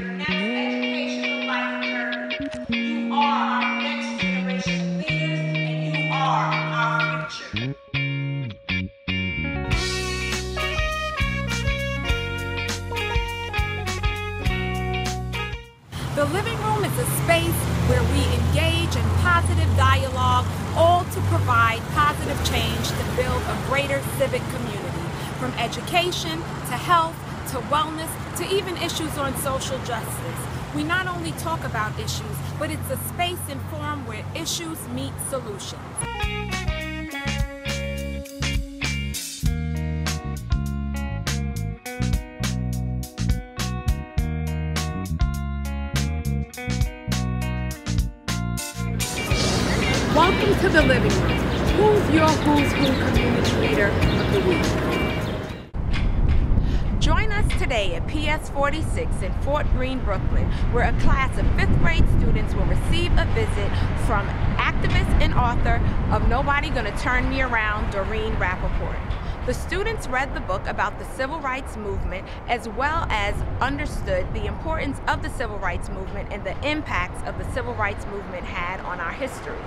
your next educational life journey. You are our next generation of leaders, and you are our future. The living room is a space where we engage in positive dialogue, all to provide positive change to build a greater civic community, from education to health to wellness to even issues on social justice. We not only talk about issues, but it's a space and forum where issues meet solutions. Welcome to the living room. Who's your Who's Who Community Leader of the Week? Join us today at PS 46 in Fort Greene, Brooklyn, where a class of 5th grade students will receive a visit from activist and author of Nobody Gonna Turn Me Around, Doreen Rappaport. The students read the book about the civil rights movement, as well as understood the importance of the civil rights movement and the impacts of the civil rights movement had on our history.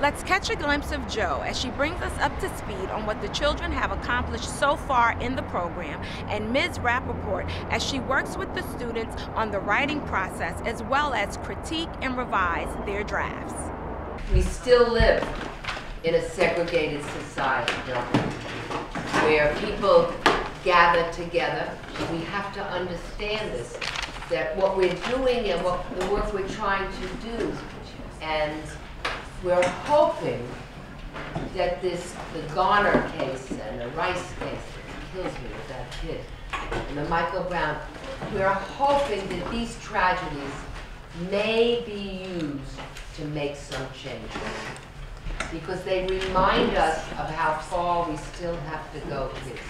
Let's catch a glimpse of Jo as she brings us up to speed on what the children have accomplished so far in the program, and Ms. Rappaport as she works with the students on the writing process, as well as critique and revise their drafts. We still live in a segregated society, don't we? Where people gather together. We have to understand this, that what we're doing and what the work we're trying to do, and we're hoping that the Garner case and the Rice case, it kills me with that kid, and the Michael Brown, we're hoping that these tragedies may be used to make some change. Because they remind us of how far we still have to go, kids.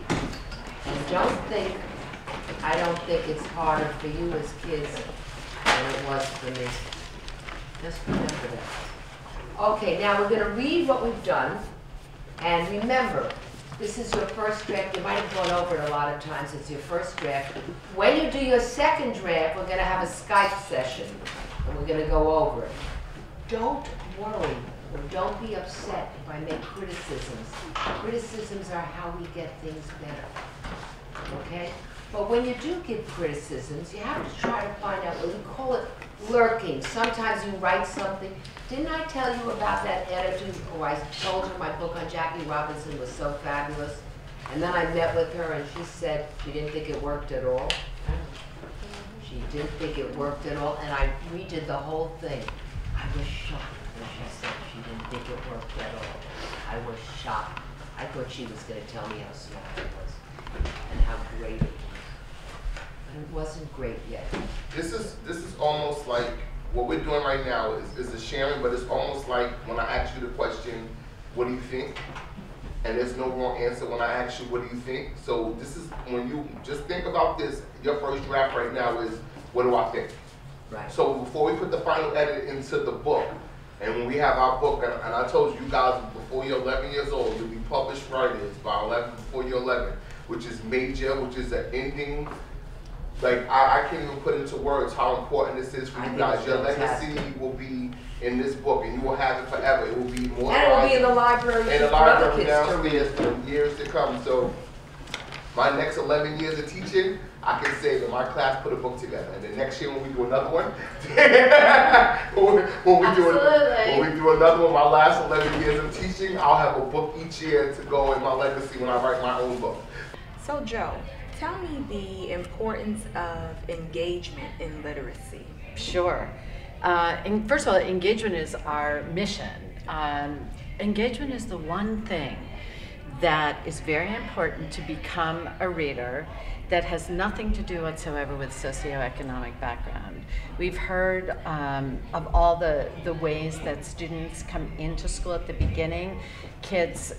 And I don't think it's harder for you as kids than it was for me. Just remember that. Okay, now we're going to read what we've done. And remember, this is your first draft. You might have gone over it a lot of times. It's your first draft. When you do your second draft, we're going to have a Skype session. And we're going to go over it. Don't worry. Don't be upset if I make criticisms. Criticisms are how we get things better, okay? But when you do give criticisms, you have to try to find out, what we call it lurking. Sometimes you write something. Didn't I tell you about that editor, or I told her my book on Jackie Robinson was so fabulous? And then I met with her and she said she didn't think it worked at all. She didn't think it worked at all, and I redid the whole thing. I was shocked when she said she didn't think it worked at all. I was shocked. I thought she was going to tell me how small it was and how great it was. But it wasn't great yet. This is almost like what we're doing right now is a sharing, but it's almost like when I ask you the question, what do you think? And there's no wrong answer when I ask you, what do you think? So this is when you just think about this, your first draft right now is, what do I think? Right. So before we put the final edit into the book, and when we have our book, and I told you guys before you're 11 years old, you'll be published writers by 11, before you're 11, which is major, which is an ending. Like, I can't even put into words how important this is for you guys. Your legacy will be in this book, and you will have it forever. It will be more. And it will be in the library for other kids downstairs for years to come. So, my next 11 years of teaching, I can say that my class put a book together. And the next year when we do another one, when we do another one, my last 11 years of teaching, I'll have a book each year to go in my legacy when I write my own book. So Jo, tell me the importance of engagement in literacy. Sure. And first of all, engagement is our mission. Engagement is the one thing that is very important to become a reader that has nothing to do whatsoever with socioeconomic background. We've heard of all the ways that students come into school at the beginning. Kids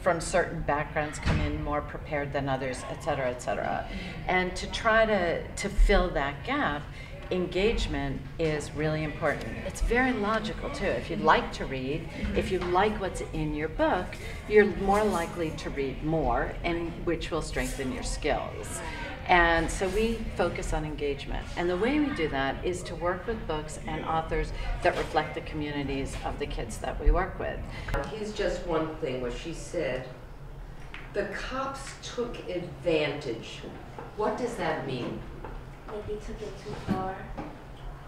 from certain backgrounds come in more prepared than others, et cetera, et cetera. And to try to fill that gap, engagement is really important. It's very logical too. If you like to read, if you like what's in your book, you're more likely to read more, and which will strengthen your skills. And so we focus on engagement. And the way we do that is to work with books and authors that reflect the communities of the kids that we work with. Here's just one thing where she said, the cops took advantage. What does that mean? Like they took it too far.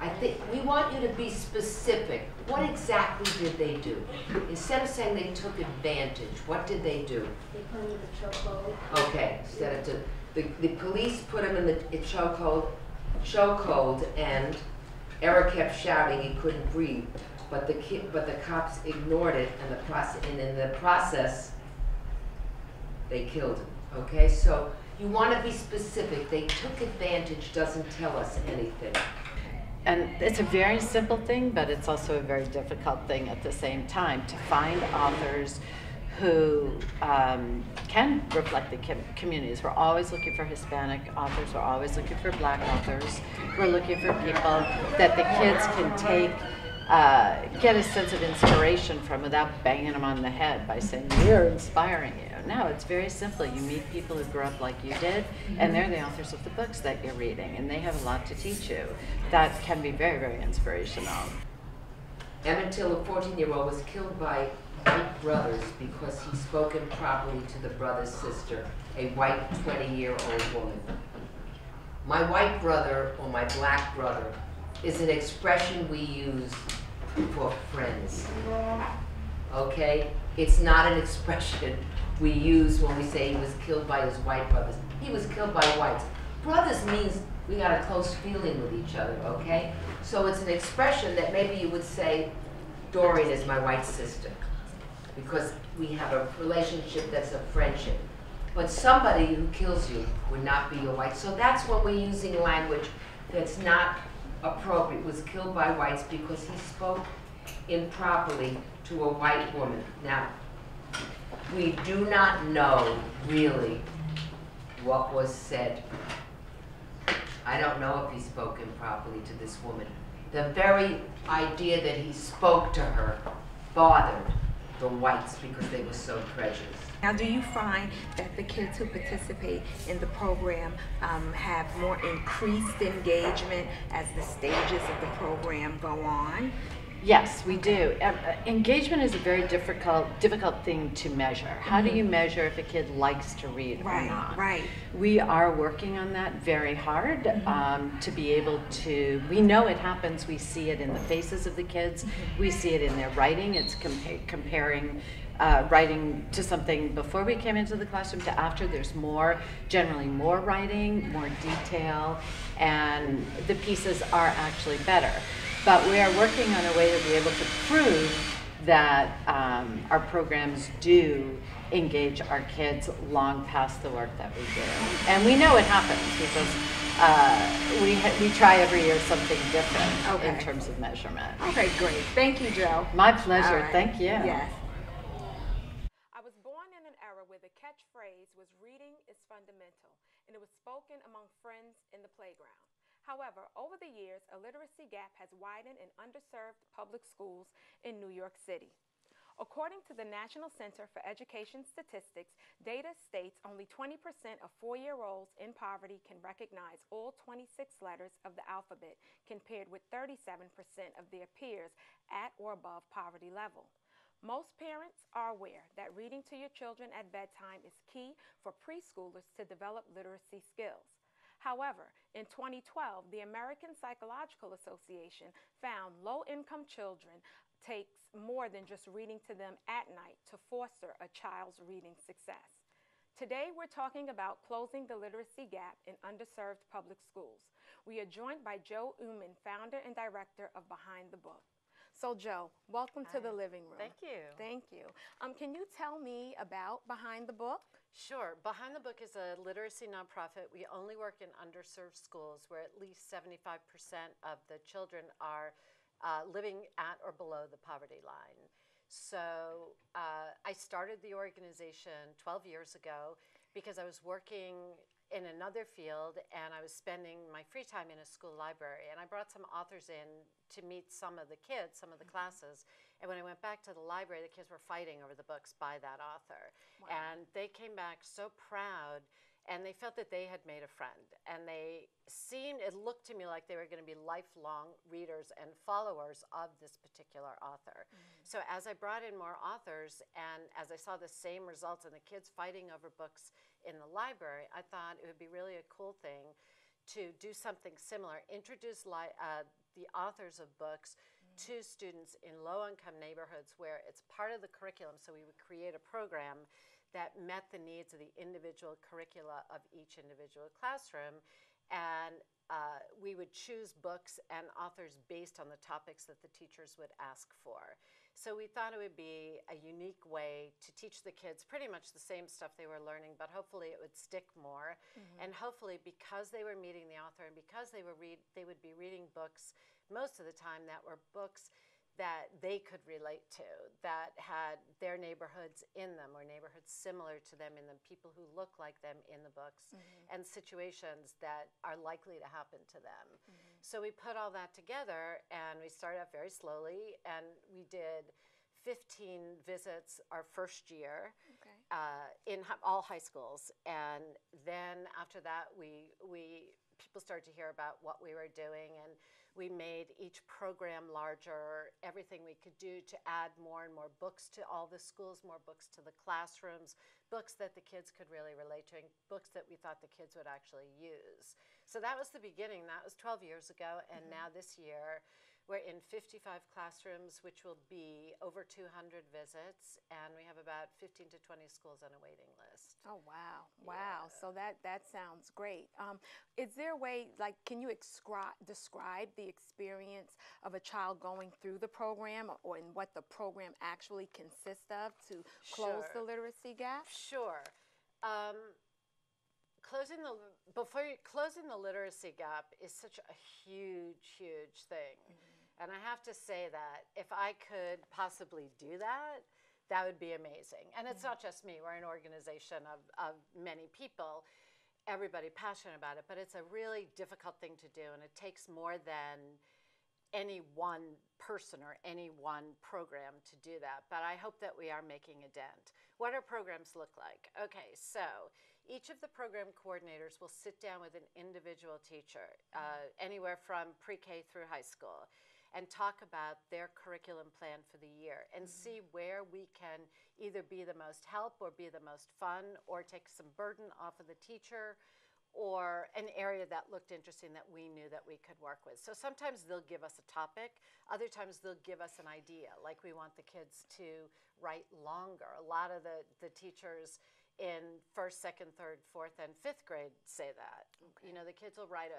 I think we want you to be specific. What exactly did they do? Instead of saying they took advantage, what did they do? They put him in the chokehold. Okay, instead of the police put him in the chokehold, and Eric kept shouting he couldn't breathe, but the cops ignored it, and in the process, they killed him. Okay, so you want to be specific. They took advantage doesn't tell us anything. And it's a very simple thing, but it's also a very difficult thing at the same time, to find authors who can reflect the communities. We're always looking for Hispanic authors, we're always looking for Black authors, we're looking for people that the kids can take, get a sense of inspiration from without banging them on the head by saying, we're inspiring you. No, it's very simple. You meet people who grew up like you did, and they're the authors of the books that you're reading, and they have a lot to teach you. That can be very, very inspirational. Emmett Till, a 14-year-old, was killed by white brothers because he spoke improperly to the brother's sister, a white 20-year-old woman. My white brother or my Black brother is an expression we use for friends. Okay? It's not an expression we use when we say he was killed by his white brothers. He was killed by whites. Brothers means we got a close feeling with each other, okay? So it's an expression that maybe you would say, Doreen is my white sister, because we have a relationship that's a friendship. But somebody who kills you would not be your white. So that's when we're using language that's not appropriate. Was killed by whites because he spoke improperly to a white woman. Now, we do not know really what was said. I don't know if he spoke improperly to this woman. The very idea that he spoke to her bothered the whites because they were so prejudiced. Now, do you find that the kids who participate in the program have more increased engagement as the stages of the program go on? Yes, we do. Engagement is a very difficult thing to measure. How do you measure if a kid likes to read or not? Right. We are working on that very hard to be able to, we know it happens, we see it in the faces of the kids, we see it in their writing. It's comparing writing to something before we came into the classroom to after. There's generally more writing, more detail, and the pieces are actually better. But we are working on a way to be able to prove that our programs do engage our kids long past the work that we do. And we know it happens because we try every year something different in terms of measurement. Okay, great. Thank you, Jo. My pleasure. Right. Thank you. Yes. I was born in an era where the catchphrase was reading is fundamental, and it was spoken among friends in the playground. However, over the years, a literacy gap has widened in underserved public schools in New York City. According to the National Center for Education Statistics, data states only 20% of 4-year-olds in poverty can recognize all 26 letters of the alphabet, compared with 37% of their peers at or above poverty level. Most parents are aware that reading to your children at bedtime is key for preschoolers to develop literacy skills. However, in 2012, the American Psychological Association found low-income children takes more than just reading to them at night to foster a child's reading success. Today, we're talking about closing the literacy gap in underserved public schools. We are joined by Jo Umans, founder and director of Behind the Book. So, Jo, welcome to the living room. Thank you. Thank you. Can you tell me about Behind the Book? Sure. Behind the Book is a literacy nonprofit. We only work in underserved schools where at least 75% of the children are living at or below the poverty line. So I started the organization 12 years ago because I was working in another field and I was spending my free time in a school library, and I brought some authors in to meet some of the kids, some of the classes, and when I went back to the library, the kids were fighting over the books by that author. Wow. And they came back so proud and they felt that they had made a friend, and it looked to me like they were going to be lifelong readers and followers of this particular author. So as I brought in more authors, and as I saw the same results in the kids fighting over books in the library, I thought it would be really a cool thing to do something similar, introduce the authors of books to students in low-income neighborhoods where it's part of the curriculum. So we would create a program that met the needs of the individual curricula of each individual classroom, and we would choose books and authors based on the topics that the teachers would ask for. So we thought it would be a unique way to teach the kids pretty much the same stuff they were learning, but hopefully it would stick more. And hopefully, because they were meeting the author and because they would be reading books most of the time that were books that they could relate to, that had their neighborhoods in them or neighborhoods similar to them in them, people who look like them in the books, and situations that are likely to happen to them. So we put all that together, and we started out very slowly, and we did 15 visits our first year in all high schools. And then after that, people started to hear about what we were doing, and we made each program larger, everything we could do to add more and more books to all the schools, more books to the classrooms, books that the kids could really relate to, and books that we thought the kids would actually use. So that was the beginning. That was 12 years ago, and now this year we're in 55 classrooms, which will be over 200 visits, and we have about 15 to 20 schools on a waiting list. Oh, wow. Wow. So that sounds great. Is there a way, like, can you describe the experience of a child going through the program, or in what the program actually consists of to close the literacy gap? Sure. Closing the literacy gap is such a huge, huge thing. And I have to say that if I could possibly do that, that would be amazing. And it's not just me. We're an organization of many people, everybody passionate about it, but it's a really difficult thing to do, and it takes more than any one person or any one program to do that, but I hope that we are making a dent. What our programs look like? Okay, so each of the program coordinators will sit down with an individual teacher, anywhere from pre-K through high school, and talk about their curriculum plan for the year and see where we can either be the most help or be the most fun or take some burden off of the teacher, or an area that looked interesting that we knew that we could work with. So sometimes they'll give us a topic, other times they'll give us an idea, like we want the kids to write longer. A lot of the teachers in first, second, third, fourth, and fifth grade say that. You know, the kids will write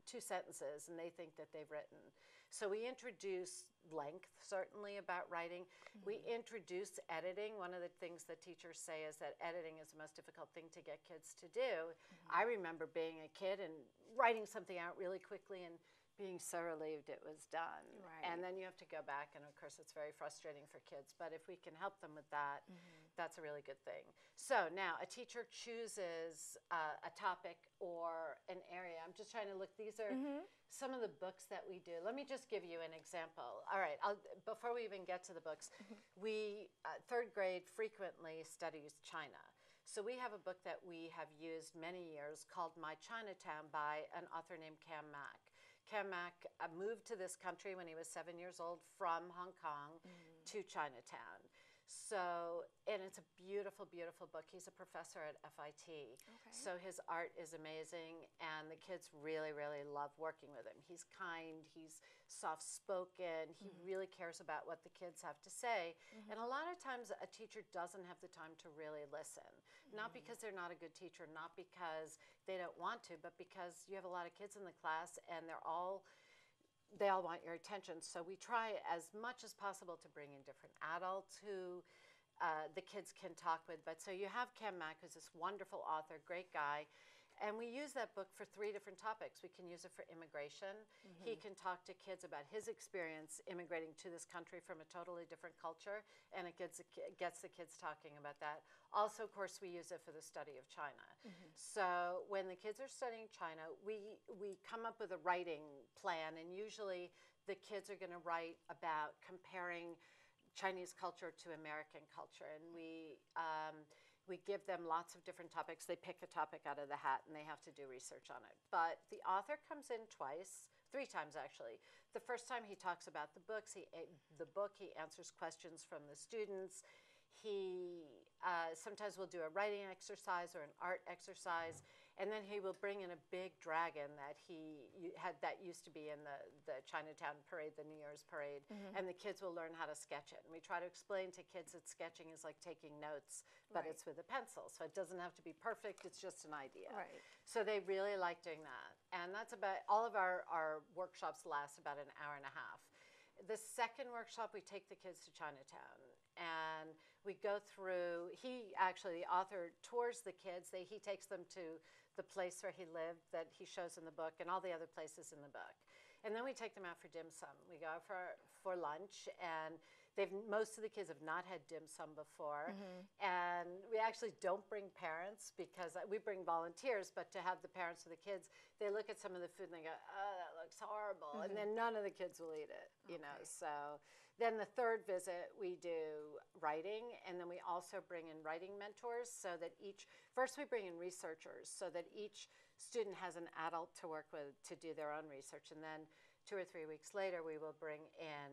two sentences and they think that they've written. So we introduce length, certainly, about writing. We introduce editing. One of the things that teachers say is that editing is the most difficult thing to get kids to do. I remember being a kid and writing something out really quickly and being so relieved it was done. And then you have to go back, and of course it's very frustrating for kids, but if we can help them with that, that's a really good thing. So now a teacher chooses a topic or an area. I'm just trying to look, these are some of the books that we do. Let me just give you an example. All right, before we even get to the books, we, third grade frequently studies China. So we have a book that we have used many years called My Chinatown by an author named Cam Mack. Cam Mack moved to this country when he was 7 years old from Hong Kong to Chinatown. So, and it's a beautiful, beautiful book. He's a professor at FIT. So his art is amazing, and the kids really, really love working with him. He's kind, he's soft-spoken, he really cares about what the kids have to say. And a lot of times a teacher doesn't have the time to really listen. Not because they're not a good teacher, not because they don't want to, but because you have a lot of kids in the class and they all want your attention. So we try as much as possible to bring in different adults who the kids can talk with. But so you have Cam Mack, who's this wonderful author, great guy, and we use that book for 3 different topics. We can use it for immigration. He can talk to kids about his experience immigrating to this country from a totally different culture, and it gets the kids talking about that. Also, of course, we use it for the study of China. So when the kids are studying China, we come up with a writing plan, and usually the kids are going to write about comparing Chinese culture to American culture, and we We give them lots of different topics. They pick a topic out of the hat and they have to do research on it. But the author comes in twice, 3 times actually. The first time he talks about the books, he answers questions from the students. He sometimes will do a writing exercise or an art exercise, and then he will bring in a big dragon that he had that used to be in the Chinatown parade, the New Year's parade, and the kids will learn how to sketch it. And we try to explain to kids that sketching is like taking notes, but it's with a pencil, so it doesn't have to be perfect, it's just an idea. Right. So they really like doing that. And that's about, all of our workshops last about an hour and a half. The second workshop, we take the kids to Chinatown, and we go through, the author tours the kids. He takes them to the place where he lived that he shows in the book and all the other places in the book. And then we take them out for dim sum. We go out for lunch, and most of the kids have not had dim sum before. And we actually don't bring parents because we bring volunteers, but to have the parents of the kids, they look at some of the food and they go, oh, that looks horrible. And then none of the kids will eat it, you know. So then the third visit, we do writing, and then we also bring in writing mentors so that first we bring in researchers so that each student has an adult to work with to do their own research. And then 2 or 3 weeks later, we will bring in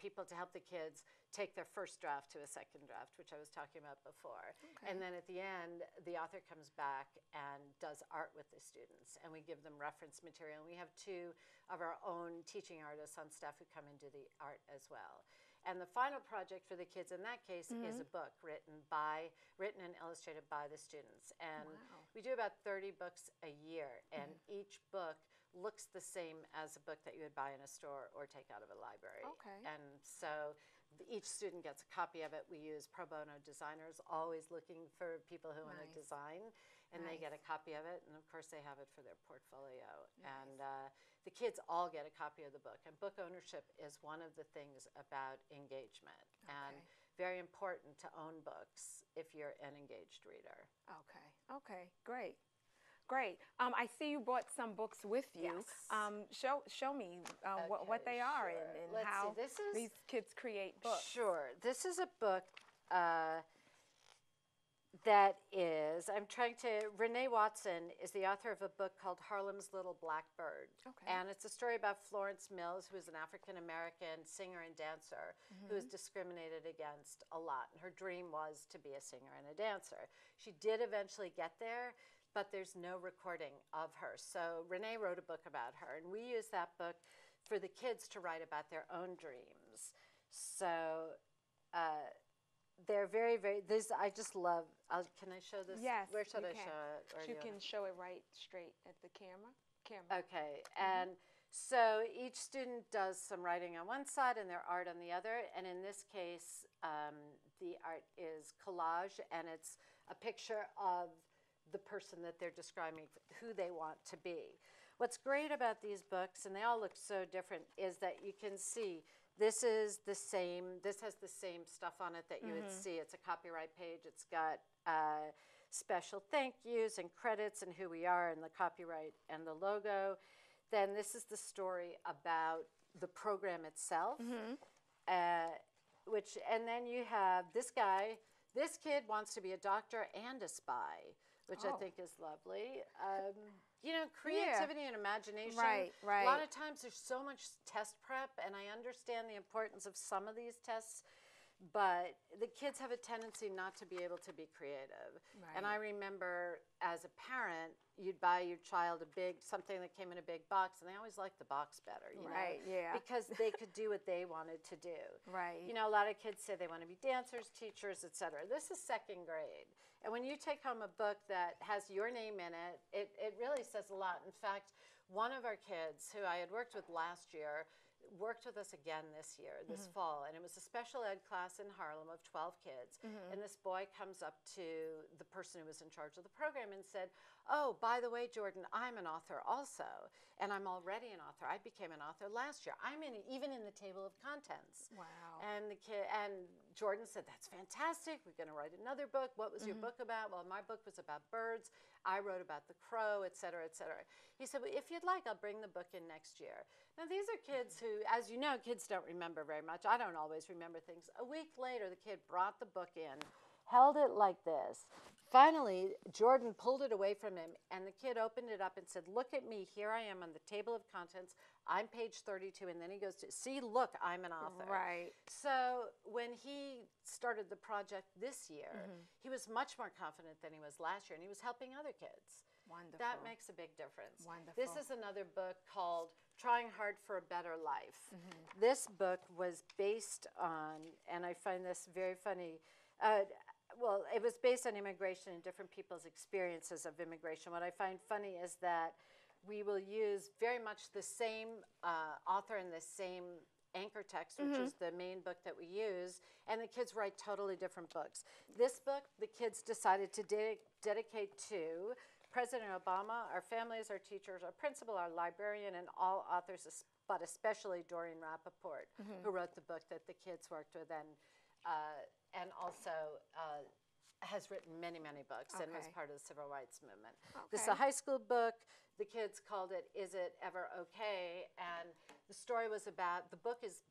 people to help the kids take their first draft to a second draft, which I was talking about before. Okay. And then at the end, the author comes back and does art with the students, and we give them reference material. And we have 2 of our own teaching artists on staff who come and do the art as well. And the final project for the kids in that case is a book written and illustrated by the students. And we do about 30 books a year, and each book looks the same as a book that you would buy in a store or take out of a library. Okay. And so each student gets a copy of it. We use pro bono designers, always looking for people who want to design, and they get a copy of it, and of course they have it for their portfolio. And the kids all get a copy of the book, and book ownership is one of the things about engagement, and very important to own books if you're an engaged reader. Okay, great. Great. I see you brought some books with you. Yes. Show me what they are and how these kids create books. Sure. This is a book that is, Renee Watson is the author of a book called Harlem's Little Blackbird. Okay. And it's a story about Florence Mills, who is an African-American singer and dancer who is discriminated against a lot. And her dream was to be a singer and a dancer. She did eventually get there, but there's no recording of her. So Renee wrote a book about her, and we use that book for the kids to write about their own dreams. So they're very, very, I just love, can I show this? Yes, where should I show it? Or you can show it right straight at the camera. Okay, and so each student does some writing on one side and their art on the other, and in this case, the art is collage, and it's a picture of the person that they're describing, who they want to be. What's great about these books, and they all look so different, is that you can see this has the same stuff on it that you would see. It's a copyright page. It's got special thank yous and credits and who we are and the copyright and the logo. Then this is the story about the program itself, and then you have this guy. This kid wants to be a doctor and a spy, which I think is lovely. You know, creativity and imagination. Right. A lot of times there's so much test prep, and I understand the importance of some of these tests, but the kids have a tendency not to be able to be creative. Right. And I remember as a parent, you'd buy your child something that came in a big box, and they always liked the box better, you know? Because they could do what they wanted to do. Right. You know, a lot of kids say they want to be dancers, teachers, etc. This is second grade. And when you take home a book that has your name in it, it really says a lot. In fact, one of our kids who I had worked with last year worked with us again this year, this fall, and it was a special ed class in Harlem of 12 kids, and this boy comes up to the person who was in charge of the program and said, oh, by the way, Jordan, I'm an author also, and I'm already an author. I became an author last year. I'm even in the table of contents. Wow. And Jordan said, that's fantastic. We're going to write another book. What was your book about? Well, my book was about birds. I wrote about the crow, et cetera, et cetera. He said, well, if you'd like, I'll bring the book in next year. Now, these are kids who, as you know, kids don't remember very much. I don't always remember things. A week later, the kid brought the book in, held it like this. Finally, Jordan pulled it away from him, and the kid opened it up and said, look at me, here I am on the table of contents, I'm page 32, and then he goes to, see, look, I'm an author. Right. So when he started the project this year, he was much more confident than he was last year, and he was helping other kids. Wonderful. That makes a big difference. Wonderful. This is another book called Trying Hard for a Better Life. This book was based on, and I find this very funny, well, it was based on immigration and different people's experiences of immigration. What I find funny is that we will use very much the same author and the same anchor text, which is the main book that we use, and the kids write totally different books. This book, the kids decided to dedicate to President Obama, our families, our teachers, our principal, our librarian, and all authors, but especially Doreen Rappaport, who wrote the book that the kids worked with, and also has written many, many books and was part of the civil rights movement. This is a high school book. The kids called it "Is It Ever Okay?" And the story was about, the book is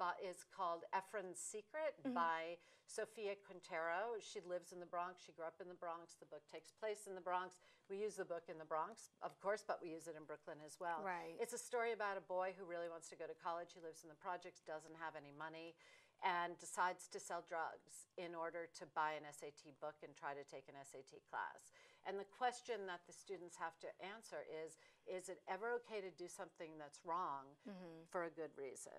called Ephraim's Secret by Sophia Quintero. She lives in the Bronx. She grew up in the Bronx. The book takes place in the Bronx. We use the book in the Bronx, of course, but we use it in Brooklyn as well. Right. It's a story about a boy who really wants to go to college. He lives in the projects, doesn't have any money, and decides to sell drugs in order to buy an SAT book and try to take an SAT class. And the question that the students have to answer is it ever okay to do something that's wrong for a good reason?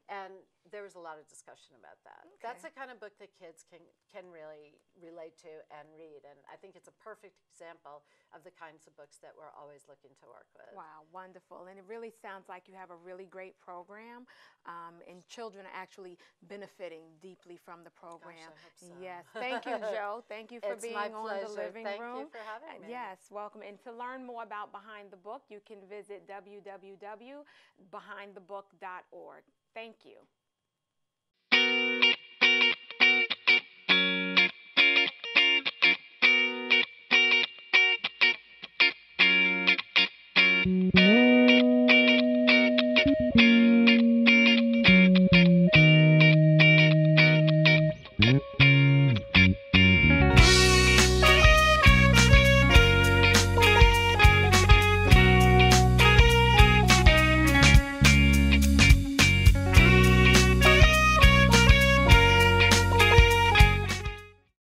And there was a lot of discussion about that. That's the kind of book that kids can really relate to and read. And I think it's a perfect example of the kinds of books that we're always looking to work with. Wow, wonderful. And it really sounds like you have a really great program, and children are actually benefiting deeply from the program. Gosh, I hope so. Yes, thank you, Jo. Thank you for It's being my on pleasure. the living room. Thank you for having me. Yes, welcome. And to learn more about Behind the Book, you can visit www.behindthebook.org. Thank you.